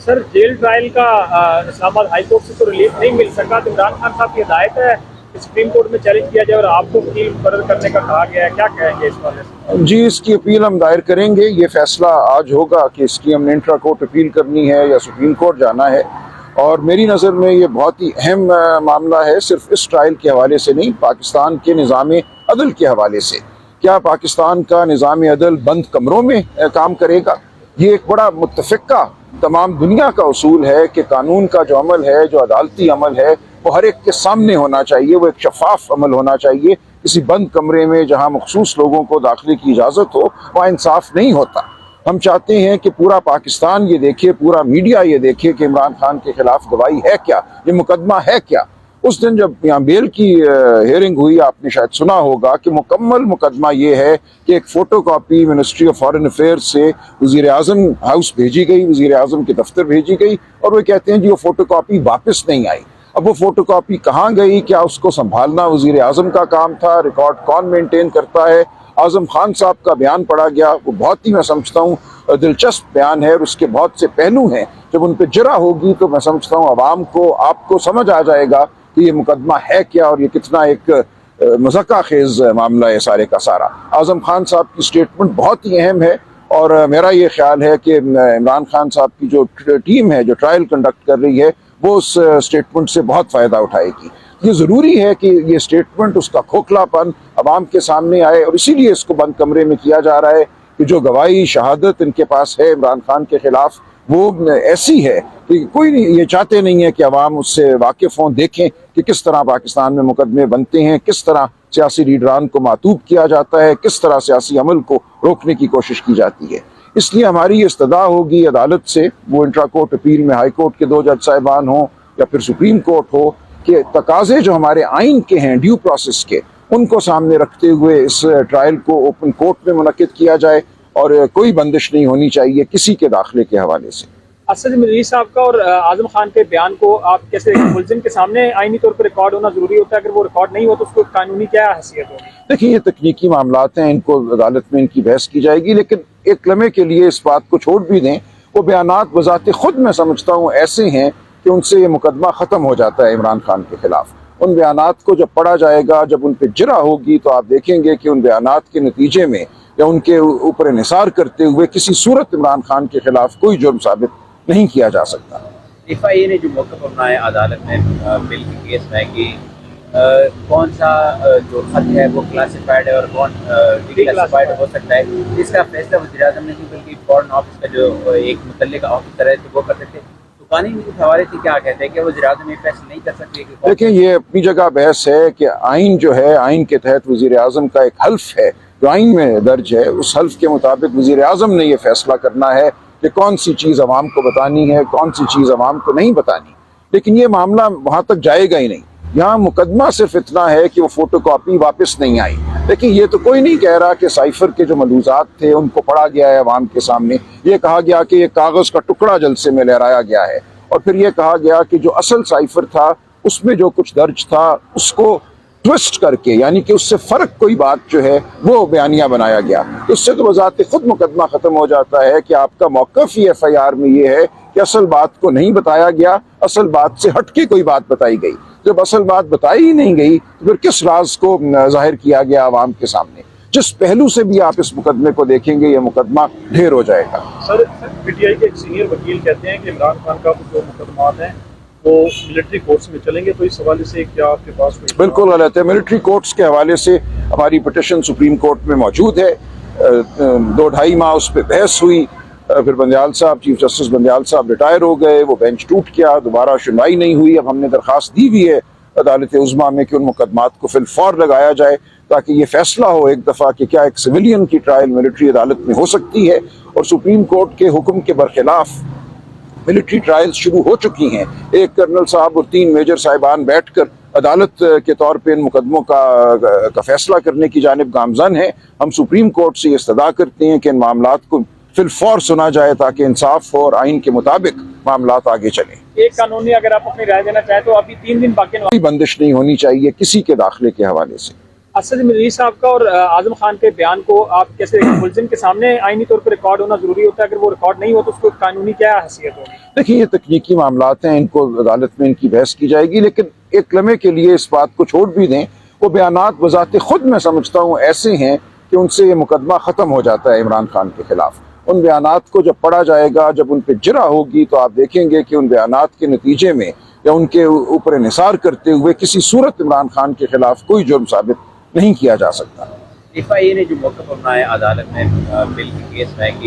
Sir jail trial का Islamabad high court से तो रिलीफ नहीं मिल सका, तो इमरान खान साहब की हिदायत है कि सुप्रीम कोर्ट में चैलेंज किया जाए और आपको वकील मुकर्रर करने का कहा गया है, क्या कहेंगे इस बारे में? जी, इसकी अपील हम दायर करेंगे। ये फैसला आज होगा कि इसकी हमने इंट्रा कोर्ट अपील करनी है या सुप्रीम कोर्ट जाना है। और मेरी नज़र में ये बहुत ही अहम मामला है, सिर्फ इस ट्रायल के हवाले से नहीं, पाकिस्तान के निज़ाम अदल के हवाले से। क्या पाकिस्तान का निज़ाम अदल बंद कमरों में काम करेगा? ये एक बड़ा मुत्तफ़िका तमाम दुनिया का उसूल है कि कानून का जो अमल है, जो अदालती अमल है, वो हर एक के सामने होना चाहिए, वो एक शफाफ अमल होना चाहिए। किसी बंद कमरे में जहाँ मखसूस लोगों को दाखिले की इजाज़त हो, वहाँ इंसाफ नहीं होता। हम चाहते हैं कि पूरा पाकिस्तान ये देखे, पूरा मीडिया ये देखे कि इमरान खान के खिलाफ गवाही है क्या, ये मुकदमा है क्या। उस दिन जब यहाँ बेल की हियरिंग हुई, आपने शायद सुना होगा कि मुकम्मल मुकदमा ये है कि एक photo copy ministry of foreign affairs से वज़ीर आज़म हाउस भेजी गई, वज़ीर आज़म के दफ्तर भेजी गई, और वो कहते हैं जी वो फ़ोटो कापी वापस नहीं आई। अब वो फ़ोटो कापी कहाँ गई, क्या उसको संभालना वज़ीर आज़म का काम था, रिकॉर्ड कौन मेंटेन करता है? आज़म खान साहब का बयान पढ़ा गया, वो बहुत ही मैं समझता हूँ दिलचस्प बयान है, और उसके बहुत से पहलू हैं। जब उन पर जरा होगी तो मैं समझता हूँ आवाम को, आपको समझ आ जाएगा कि ये मुकदमा है क्या और ये कितना एक मज़ाक़ा खेज़ मामला है सारे का सारा। आज़म खान साहब की स्टेटमेंट बहुत ही अहम है, और मेरा ये ख्याल है कि इमरान खान साहब की जो टीम है जो ट्रायल कंडक्ट कर रही है, वो उस स्टेटमेंट से बहुत फ़ायदा उठाएगी। ये ज़रूरी है कि ये स्टेटमेंट, उसका खोखलापन अवाम के सामने आए, और इसीलिए इसको बंद कमरे में किया जा रहा है कि जो गवाही शहादत इनके पास है इमरान खान के ख़िलाफ़, वो ऐसी है कि कोई नहीं, ये चाहते नहीं है कि अवाम उससे वाकिफ़ हों, देखें कि किस तरह पाकिस्तान में मुकदमे बनते हैं, किस तरह सियासी लीडरान को मातूब किया जाता है, किस तरह सियासी अमल को रोकने की कोशिश की जाती है। इसलिए हमारी इस्तदा होगी अदालत से, वो इंट्रा कोर्ट अपील में हाई कोर्ट के 2 जज साहिबान हों या फिर सुप्रीम कोर्ट हो, कि तकाज़े जो हमारे आइन के हैं ड्यू प्रोसेस के, उनको सामने रखते हुए इस ट्रायल को ओपन कोर्ट में मुनक्किद किया जाए, और कोई बंदिश नहीं होनी चाहिए किसी के दाखिले के हवाले से। असद मीर साहब का और आज़म खान के बयान को आप कैसे, मुल्ज़िम के सामने आईनी तौर पर रिकॉर्ड होना ज़रूरी होता है, अगर वो रिकॉर्ड नहीं हो तो उसको कानूनी क्या हैसियत होगी? देखिए, ये तकनीकी मामलात हैं, इनको अदालत में इनकी बहस की जाएगी, लेकिन एक लम्हे के लिए इस बात को छोड़ भी दें, वो बयानात बज़ाते खुद मैं समझता हूँ ऐसे हैं कि उनसे ये मुकदमा ख़त्म हो जाता है इमरान खान के ख़िलाफ़। उन बयानात को जब पढ़ा जाएगा, जब उन पर जरा होगी, तो आप देखेंगे कि उन बयानात के नतीजे में या उनके ऊपर इन्हिसार करते हुए किसी सूरत इमरान खान के ख़िलाफ़ कोई जुर्म साबित नहीं किया जा सकता। FIA ने जो मौक़िफ़ अपना है अदालत में बिल के केस में कि कौन सा जो खत है वो क्लासिफाइड है और कौन डिक्लासिफाइड हो सकता है, इसका फैसला वज़ीर-ए-आज़म ने नहीं बल्कि फॉरेन ऑफिस का जो एक मुतल्लिका ऑफिसर है तो वो कर सकते। तो कानूनी के हवाले से क्या कहते हैं कि वज़ीर-ए-आज़म ये फैसला नहीं कर सकते? देखिए, ये अपनी जगह बहस है कि आइन जो है, आइन के तहत वज़ीर-ए-आज़म का एक हल्फ है जो आइन में दर्ज है, उस हल्फ के मुताबिक वज़ीर-ए-आज़म ने ये फैसला करना है कि कौन सी चीज़ अवाम को बतानी है, कौन सी चीज़ अवाम को नहीं बतानी। लेकिन ये मामला वहाँ तक जाएगा ही नहीं। यहाँ मुकदमा सिर्फ इतना है कि वो फ़ोटो कापी वापस नहीं आई। लेकिन ये तो कोई नहीं कह रहा कि साइफर के जो मलूज़ात थे उनको पढ़ा गया है अवाम के सामने। ये कहा गया कि ये कागज़ का टुकड़ा जलसे में लहराया गया है, और फिर ये कहा गया कि जो असल साइफर था उसमें जो कुछ दर्ज था उसको ट्विस्ट करके, यानी कि उससे फ़र्क कोई बात जो है वो बयानिया बनाया गया। तो उससे तो बज़ाते खुद मुकदमा ख़त्म हो जाता है कि आपका मौक़िफ़ ही FIR में ये है कि असल बात को नहीं बताया गया, असल बात से हटके कोई बात बताई गई। जब असल बात बताई ही नहीं गई तो फिर किस राज को ज़ाहिर किया गया आवाम के सामने? जिस पहलू से भी आप इस मुकदमे को देखेंगे, ये मुकदमा ढेर हो जाएगा। सर, PTI के एक सीनियर वकील कहते हैं कि इमरान खान का जो मुकदमात हैं वो मिलिट्री कोर्ट्स में चलेंगे, तो इस हवाले से क्या आपके पास कोई? बिल्कुल गलत है। मिलिट्री कोर्ट्स के हवाले से हमारी पिटिशन सुप्रीम कोर्ट में मौजूद है। 2-2.5 माह उस पर बहस हुई, फिर बंदियाल साहब, चीफ जस्टिस बंदियाल साहब रिटायर हो गए, वो बेंच टूट गया, दोबारा सुनवाई नहीं हुई। अब हमने दरख्वास्त दी हुई है अदालत उज़्मा में कि उन मुकदमात को फिलफौर लगाया जाए, ताकि ये फैसला हो एक दफ़ा कि क्या एक सिविलियन की ट्रायल मिलिट्री अदालत में हो सकती है। और सुप्रीम कोर्ट के हुक्म के बरखिलाफ मिलिट्री ट्रायल्स शुरू हो चुकी हैं। एक कर्नल साहब और 3 मेजर साहिबान बैठकर अदालत के तौर पे इन मुकदमों का फैसला करने की जानिब गामज़न है। हम सुप्रीम कोर्ट से इस्तदा करते हैं कि इन मामलात को फिलफौर सुना जाए ताकि इंसाफ हो और आइन के मुताबिक मामलात आगे चलें। एक कानूनी अगर आप अपनी राय देना चाहें तो अभी 3 दिन बाकी, कोई बंदिश नहीं होनी चाहिए किसी के दाखिले के हवाले से। असद मिर्ज़ी साहब का और आज़म खान के बयान को आप कैसे देखें? मुलजिम के सामने आईनी तौर पर रिकॉर्ड होना ज़रूरी होता है, अगर वो रिकॉर्ड नहीं हो तो उसको कानूनी क्या हैसियत होगी? देखिए, ये तकनीकी मामलात हैं, इनको अदालत में इनकी बहस की जाएगी, लेकिन एक लम्हे के लिए इस बात को छोड़ भी दें, वो बयानात बज़ाते खुद मैं समझता हूँ ऐसे हैं कि उनसे ये मुकदमा ख़त्म हो जाता है इमरान खान के खिलाफ। उन बयानात को जब पढ़ा जाएगा, जब उन पर जिरा होगी, तो आप देखेंगे कि उन बयानात के नतीजे में या उनके ऊपर निसार करते हुए किसी सूरत इमरान खान के खिलाफ कोई जुर्म साबित नहीं किया जा सकता। FIA ने जो मौक़िफ़ अपनाया अदालत में बिल के केस में कि